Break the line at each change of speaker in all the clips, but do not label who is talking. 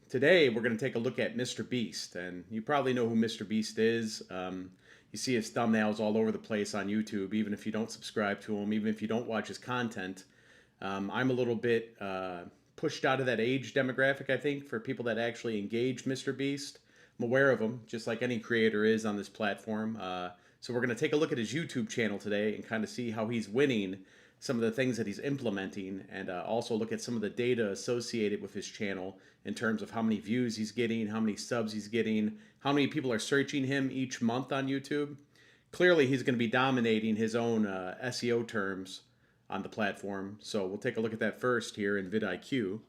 Today we're going to take a look at MrBeast, and you probably know who MrBeast is. You see his thumbnails all over the place on YouTube, even if you don't subscribe to him, even if you don't watch his content. I'm a little bit pushed out of that age demographic, I think, for people that actually engage MrBeast. I'm aware of him, just like any creator is on this platform. So we're going to take a look at his YouTube channel today and kind of see how he's winning, some of the things that he's implementing, and also look at some of the data associated with his channel in terms of how many views he's getting, how many subs he's getting, how many people are searching him each month on YouTube. Clearly, he's going to be dominating his own SEO terms on the platform. So we'll take a look at that first here in VidIQ.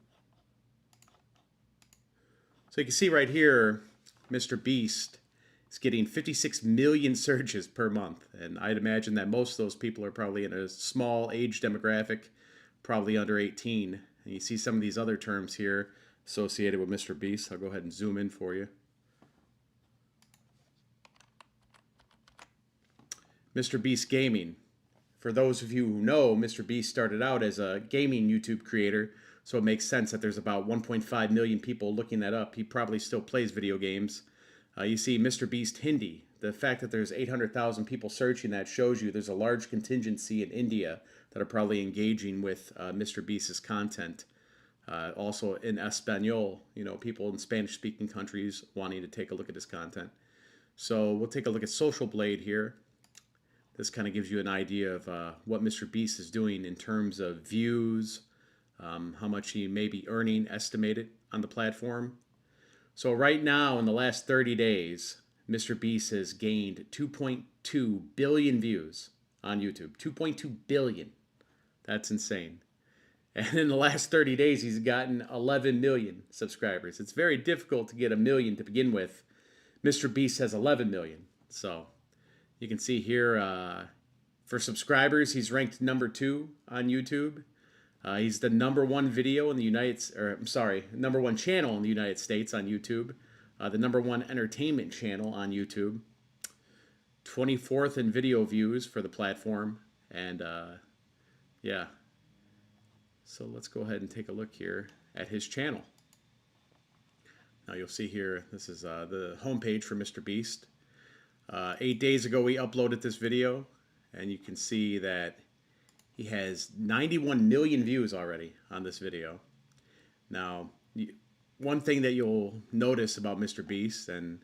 So you can see right here, MrBeast is getting 56 million searches per month. And I'd imagine that most of those people are probably in a small age demographic, probably under 18. And you see some of these other terms here associated with MrBeast. I'll go ahead and zoom in for you. MrBeast Gaming. For those of you who know, MrBeast started out as a gaming YouTube creator, so it makes sense that there's about 1.5 million people looking that up. He probably still plays video games. You see MrBeast Hindi. The fact that there's 800,000 people searching that shows you there's a large contingency in India that are probably engaging with MrBeast's content. Also in Espanol, people in Spanish-speaking countries wanting to take a look at his content. So we'll take a look at Social Blade here. This kind of gives you an idea of what MrBeast is doing in terms of views, how much he may be earning estimated on the platform. So right now, in the last 30 days, MrBeast has gained 2.2 billion views on YouTube. 2.2 billion. That's insane. And in the last 30 days, he's gotten 11 million subscribers. It's very difficult to get a million to begin with. MrBeast has 11 million. So you can see here, for subscribers, he's ranked #2 on YouTube. He's the #1 video in the #1 channel in the United States on YouTube. The #1 entertainment channel on YouTube. 24th in video views for the platform. And yeah. So let's go ahead and take a look here at his channel. Now you'll see here, this is the homepage for MrBeast. 8 days ago we uploaded this video, and you can see that he has 91 million views already on this video. Now, one thing that you'll notice about MrBeast, and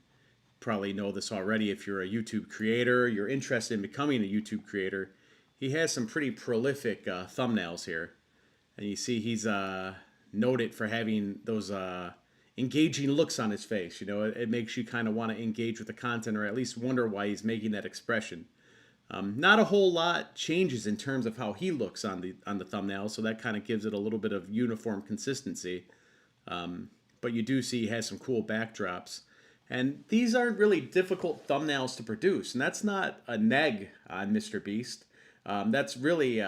probably know this already if you're a YouTube creator, you're interested in becoming a YouTube creator, he has some pretty prolific thumbnails here. And you see he's noted for having those engaging looks on his face. It makes you kind of want to engage with the content, or at least wonder why he's making that expression. Not a whole lot changes in terms of how he looks on the thumbnail, so that kind of gives it a little bit of uniform consistency. But you do see he has some cool backdrops. And these aren't really difficult thumbnails to produce, and that's not a neg on MrBeast. That's really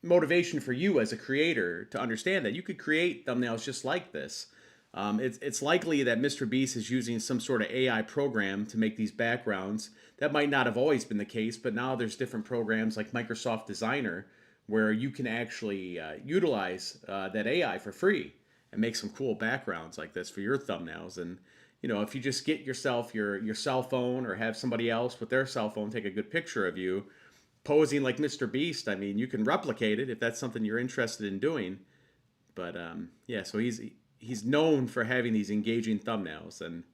motivation for you as a creator to understand that you could create thumbnails just like this. It's likely that MrBeast is using some sort of AI program to make these backgrounds. That might not have always been the case, but now there's different programs like Microsoft Designer where you can actually utilize that AI for free and make some cool backgrounds like this for your thumbnails. And if you just get yourself your cell phone, or have somebody else with their cell phone take a good picture of you posing like MrBeast, I mean, you can replicate it if that's something you're interested in doing. But yeah, so he's known for having these engaging thumbnails. And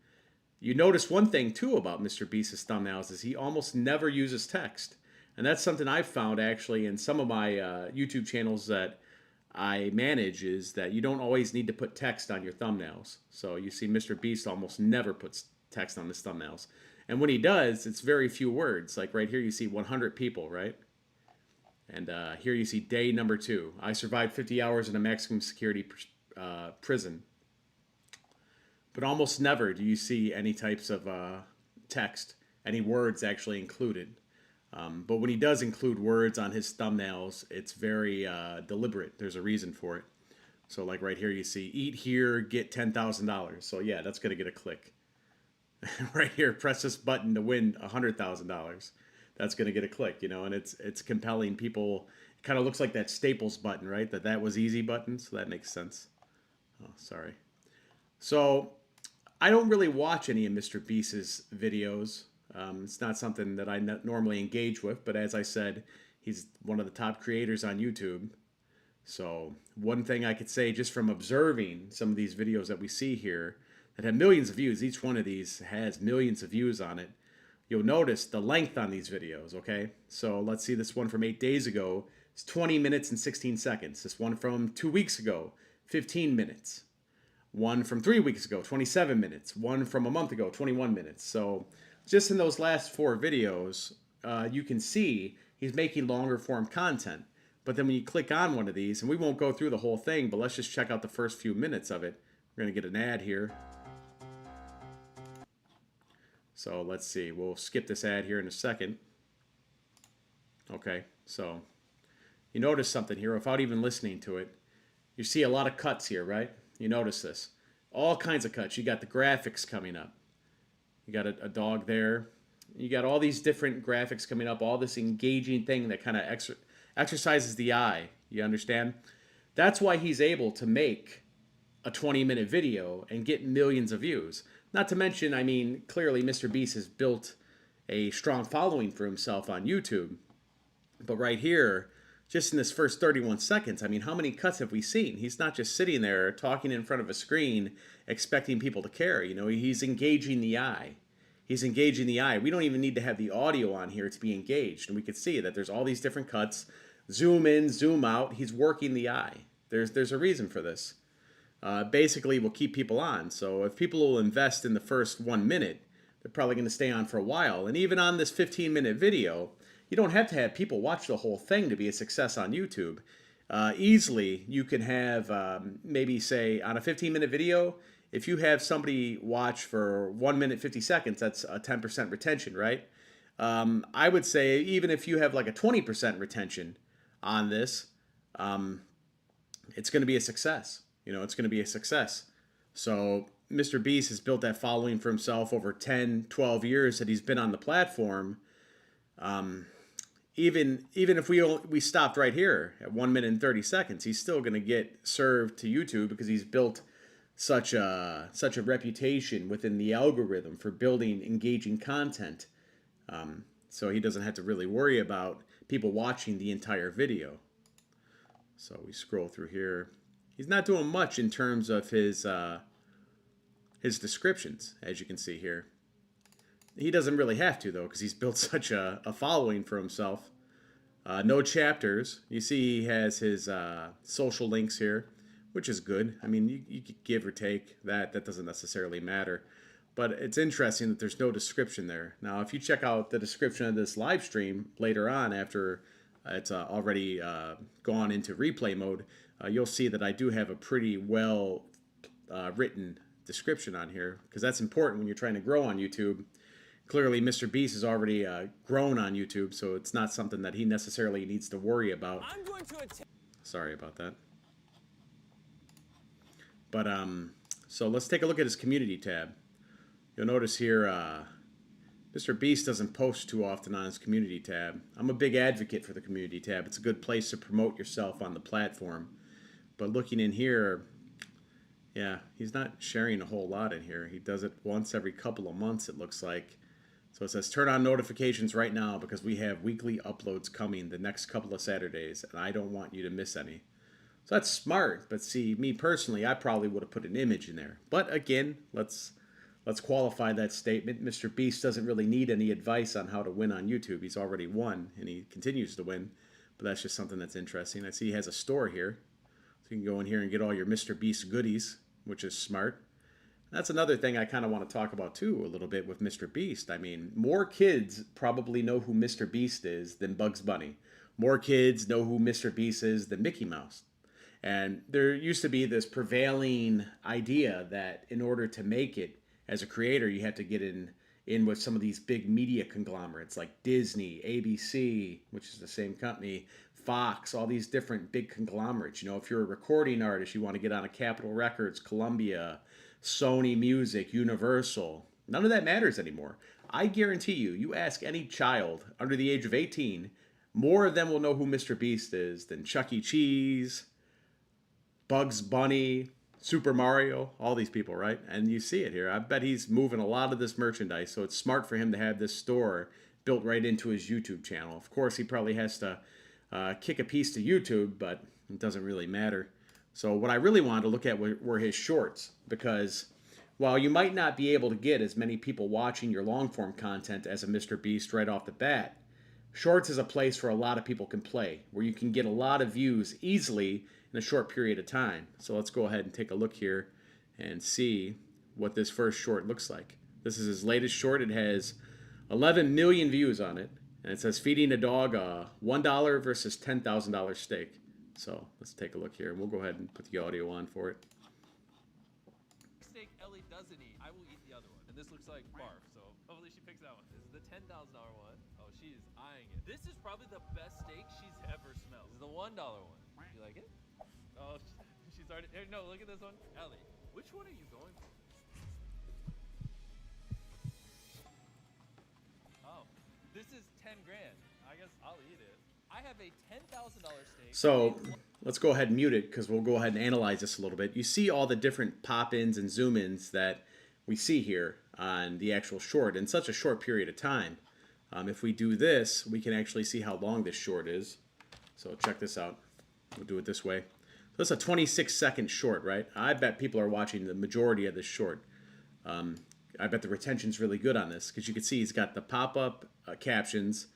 you notice one thing too about MrBeast's thumbnails is he almost never uses text. And that's something I've found actually in some of my YouTube channels that I manage, is that you don't always need to put text on your thumbnails. So you see MrBeast almost never puts text on his thumbnails. And when he does, it's very few words. Like right here you see 100 people, right? And here you see day #2. I survived 50 hours in a maximum security prison. But almost never do you see any types of text, any words actually included. But when he does include words on his thumbnails, it's very deliberate. There's a reason for it. So like right here you see, eat here, get $10,000. So yeah, that's going to get a click. Right here, press this button to win $100,000. That's going to get a click, and it's compelling people. It kind of looks like that Staples button, right? That was easy button, so that makes sense. Oh, sorry. So I don't really watch any of Mr. Beast's videos. It's not something that I normally engage with, but as I said, he's one of the top creators on YouTube. So one thing I could say just from observing some of these videos that we see here that have millions of views, each one of these has millions of views on it. You'll notice the length on these videos, okay? So let's see this one from 8 days ago. It's 20 minutes and 16 seconds. This one from 2 weeks ago, 15 minutes. One from 3 weeks ago, 27 minutes. One from a month ago, 21 minutes. So just in those last 4 videos, you can see he's making longer form content. But then when you click on one of these, and we won't go through the whole thing, but let's just check out the first few minutes of it. We're going to get an ad here. So let's see. We'll skip this ad here in a second. Okay, so you notice something here without even listening to it. You see a lot of cuts here, right? You notice this. All kinds of cuts. You got the graphics coming up. You got a dog there. You got all these different graphics coming up, all this engaging thing that kind of exercises the eye. You understand? That's why he's able to make a 20-minute video and get millions of views. Not to mention, I mean, clearly MrBeast has built a strong following for himself on YouTube. But right here, just in this first 31 seconds, I mean, how many cuts have we seen? He's not just sitting there talking in front of a screen expecting people to care. You know, he's engaging the eye. He's engaging the eye. We don't even need to have the audio on here to be engaged. And we could see that there's all these different cuts. Zoom in, zoom out. He's working the eye. There's a reason for this. Basically, will keep people on. So if people will invest in the first 1 minute, they're probably going to stay on for a while. And even on this 15-minute video, you don't have to have people watch the whole thing to be a success on YouTube. Easily, you can have maybe say on a 15-minute video, if you have somebody watch for 1 minute 50 seconds, that's a 10% retention, right? I would say even if you have like a 20% retention on this, it's going to be a success. You know, it's going to be a success. So MrBeast has built that following for himself over 10, 12 years that he's been on the platform. Even if we stopped right here at 1 minute and 30 seconds, he's still going to get served to YouTube because he's built such a reputation within the algorithm for building engaging content. So he doesn't have to really worry about people watching the entire video. So we scroll through here. He's not doing much in terms of his descriptions, as you can see here. He doesn't really have to, though, because he's built such a following for himself. No chapters. You see he has his social links here, which is good. I mean, you could give or take that. That doesn't necessarily matter. But it's interesting that there's no description there. Now, if you check out the description of this live stream later on after it's already gone into replay mode, you'll see that I do have a pretty well written description on here because that's important when you're trying to grow on YouTube. Clearly, MrBeast has already grown on YouTube, so it's not something that he necessarily needs to worry about. Sorry about that. But so let's take a look at his community tab. You'll notice here, MrBeast doesn't post too often on his community tab. I'm a big advocate for the community tab. It's a good place to promote yourself on the platform. But looking in here, yeah, he's not sharing a whole lot in here. He does it once every couple of months, it looks like. So it says turn on notifications right now because we have weekly uploads coming the next couple of Saturdays, and I don't want you to miss any. So that's smart. But see, me personally, I probably would have put an image in there. But again, let's qualify that statement. MrBeast doesn't really need any advice on how to win on YouTube. He's already won, and he continues to win. But that's just something that's interesting. I see he has a store here. So you can go in here and get all your MrBeast goodies, which is smart. That's another thing I kind of want to talk about too a little bit with MrBeast. I mean, more kids probably know who MrBeast is than Bugs Bunny. More kids know who MrBeast is than Mickey Mouse. And there used to be this prevailing idea that in order to make it as a creator, you have to get in with some of these big media conglomerates like Disney, ABC, which is the same company, Fox, all these different big conglomerates. You know, if you're a recording artist, you want to get on a Capitol Records, Columbia, Sony Music, Universal. None of that matters anymore. I guarantee you, you ask any child under the age of 18, more of them will know who MrBeast is than Chuck E. Cheese, Bugs Bunny, Super Mario, all these people, right? And you see it here. I bet he's moving a lot of this merchandise, so it's smart for him to have this store built right into his YouTube channel. Of course, he probably has to kick a piece to YouTube, but it doesn't really matter. So what I really wanted to look at were his shorts, because while you might not be able to get as many people watching your long form content as a MrBeast right off the bat, shorts is a place where a lot of people can play, where you can get a lot of views easily in a short period of time. So let's go ahead and take a look here and see what this first short looks like. This is his latest short. It has 11 million views on it, and it says feeding a dog a $1 versus $10,000 steak. So let's take a look here, and we'll go ahead and put the audio on for it.
Steak Ellie doesn't eat, I will eat the other one. And this looks like barf, so hopefully she picks that one. This is the $10,000 one. Oh, she is eyeing it. This is probably the best steak she's ever smelled. This is the $1 one. You like it? Oh, she's already. No, look at this one. Ellie, which one are you going for? Oh, this is 10 grand. I guess I'll eat it. I have a $10,000 steak.
So let's go ahead and mute it, because we'll go ahead and analyze this a little bit. You see all the different pop-ins and zoom-ins that we see here on the actual short in such a short period of time. If we do this, we can actually see how long this short is. So check this out. We'll do it this way. So it's a 26-second short, right? I bet people are watching the majority of this short. I bet the retention's really good on this, because you can see he's got the pop-up captions,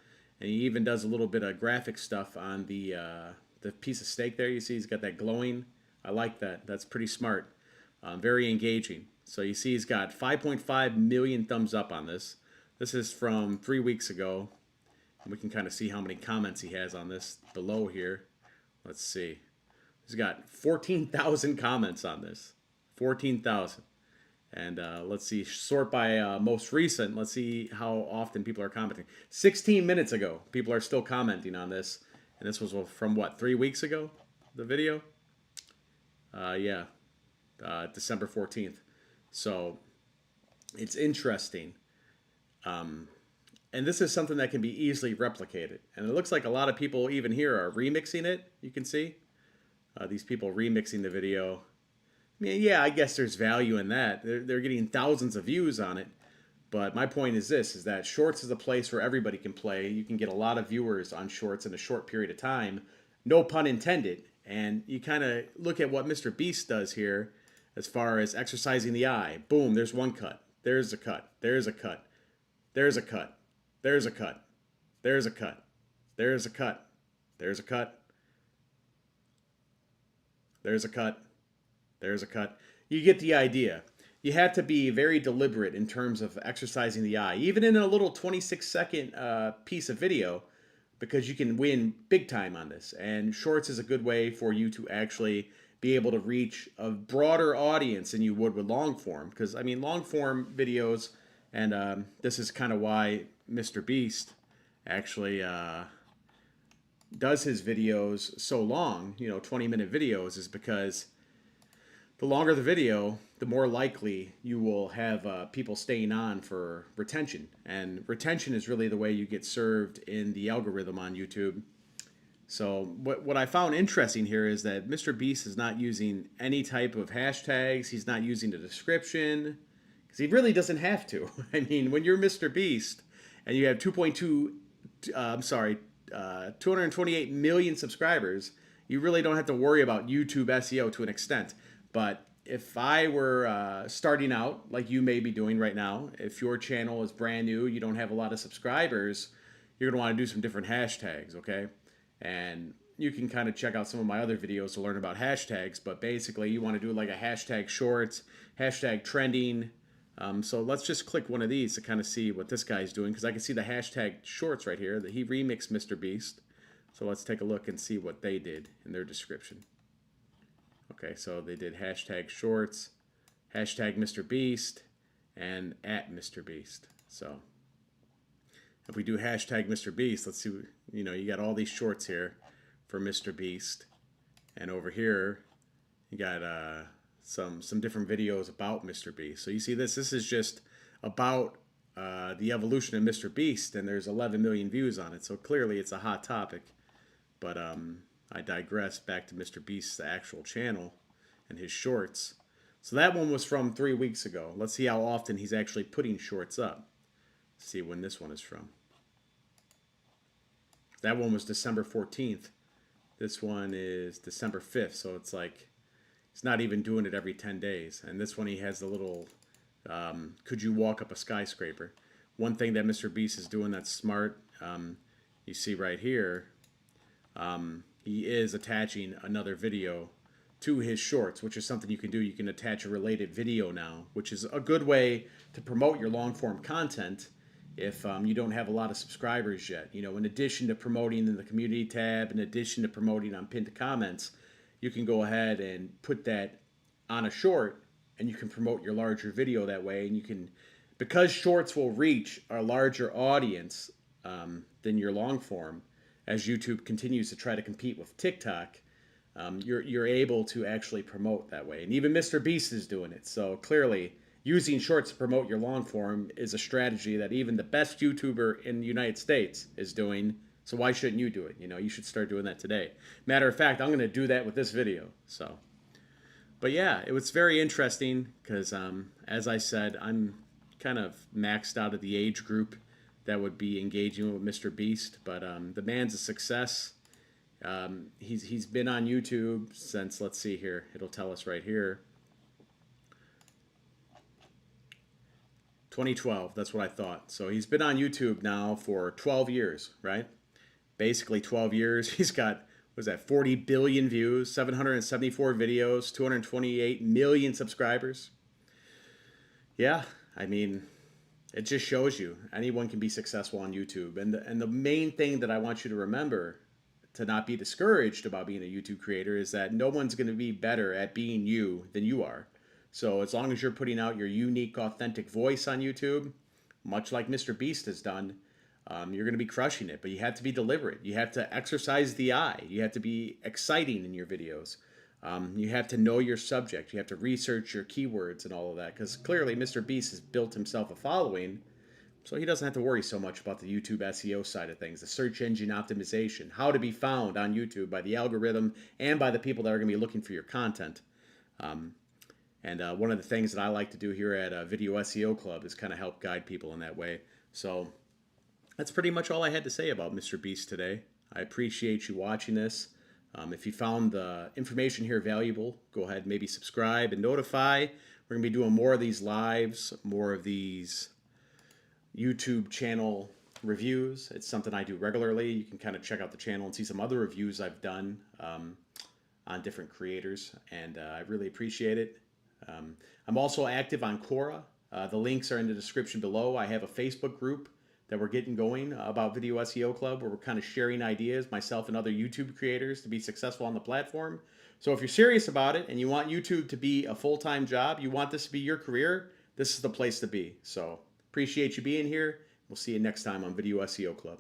and he even does a little bit of graphic stuff on the piece of steak there. You see he's got that glowing. I like that. That's pretty smart. Very engaging. So you see he's got 5.5 million thumbs up on this. This is from 3 weeks ago. And we can kind of see how many comments he has on this below here. Let's see. He's got 14,000 comments on this. 14,000. And let's see, sort by most recent. Let's see how often people are commenting. 16 minutes ago, people are still commenting on this. And this was from what, 3 weeks ago, the video? Yeah, December 14th. So it's interesting. And this is something that can be easily replicated. And it looks like a lot of people even here are remixing it. You can see these people remixing the video. I mean, yeah, I guess there's value in that. They're getting thousands of views on it. But my point is this, is that shorts is a place where everybody can play. You can get a lot of viewers on shorts in a short period of time. No pun intended. And you kind of look at what MrBeast does here as far as exercising the eye. Boom, there's one cut. There's a cut. There's a cut. There's a cut. There's a cut. There's a cut. There's a cut. There's a cut. There's a cut. There's a cut. You get the idea. You have to be very deliberate in terms of exercising the eye, even in a little 26-second piece of video, because you can win big time on this. And shorts is a good way for you to actually be able to reach a broader audience than you would with long form. Because, I mean, long form videos, and this is kind of why MrBeast actually does his videos so long, 20-minute videos, is because the longer the video, the more likely you will have people staying on for retention. And retention is really the way you get served in the algorithm on YouTube. So what I found interesting here is that MrBeast is not using any type of hashtags. He's not using the description, because he really doesn't have to. I mean, when you're MrBeast and you have 228 million subscribers, you really don't have to worry about YouTube SEO to an extent. But if I were starting out, like you may be doing right now, if your channel is brand new, you don't have a lot of subscribers, you're going to want to do some different hashtags, okay? And you can kind of check out some of my other videos to learn about hashtags, but basically you want to do like a hashtag shorts, hashtag trending. So let's just click one of these to kind of see what this guy's doing, because I can see the hashtag shorts right here that he remixed MrBeast. So let's take a look and see what they did in their description. Okay, so they did hashtag shorts, hashtag MrBeast, and @MrBeast. So if we do hashtag MrBeast, let's see, you got all these shorts here for MrBeast. And over here, you got some different videos about MrBeast. So you see this is just about the evolution of MrBeast, and there's 11 million views on it. So clearly it's a hot topic. But I digress. Back to MrBeast's actual channel and his shorts. So that one was from 3 weeks ago. Let's see how often he's actually putting shorts up. See when this one is from. That one was December 14th. This one is December 5th. So it's like he's not even doing it every 10 days. And this one he has the little, could you walk up a skyscraper? One thing that MrBeast is doing that's smart, you see right here, he is attaching another video to his shorts, which is something you can do. You can attach a related video now, which is a good way to promote your long form content if you don't have a lot of subscribers yet. You know, in addition to promoting in the community tab, in addition to promoting on pinned comments, you can go ahead and put that on a short and you can promote your larger video that way. And you can, because shorts will reach a larger audience than your long form, as YouTube continues to try to compete with TikTok, you're able to actually promote that way. And even MrBeast is doing it. So clearly, using shorts to promote your long form is a strategy that even the best YouTuber in the United States is doing. So why shouldn't you do it? You know, you should start doing that today. Matter of fact, I'm going to do that with this video. So, but yeah, it was very interesting because, as I said, I'm kind of maxed out of the age group that would be engaging with MrBeast. But the man's a success. He's been on YouTube since, let's see here, it'll tell us right here, 2012. That's what I thought. So he's been on YouTube now for 12 years, right? Basically 12 years. He's got, what was that, 40 billion views, 774 videos, 228 million subscribers. Yeah, I mean, it just shows you anyone can be successful on YouTube. And the main thing that I want you to remember, to not be discouraged about being a YouTube creator, is that no one's going to be better at being you than you are. So as long as you're putting out your unique, authentic voice on YouTube, much like MrBeast has done, you're going to be crushing it. But you have to be deliberate. You have to exercise the eye. You have to be exciting in your videos. You have to know your subject. You have to research your keywords and all of that. Because clearly MrBeast has built himself a following, so he doesn't have to worry so much about the YouTube SEO side of things, the search engine optimization, how to be found on YouTube by the algorithm and by the people that are going to be looking for your content. And one of the things that I like to do here at Video SEO Club is kind of help guide people in that way. So that's pretty much all I had to say about MrBeast today. I appreciate you watching this. If you found the information here valuable, go ahead and maybe subscribe and notify. We're going to be doing more of these lives, more of these YouTube channel reviews. It's something I do regularly. You can kind of check out the channel and see some other reviews I've done on different creators, and I really appreciate it. I'm also active on Quora. The links are in the description below. I have a Facebook group that we're getting going about Video SEO Club, where we're kind of sharing ideas, myself and other YouTube creators, to be successful on the platform. So if you're serious about it and you want YouTube to be a full-time job, you want this to be your career, this is the place to be. So appreciate you being here. We'll see you next time on Video SEO Club.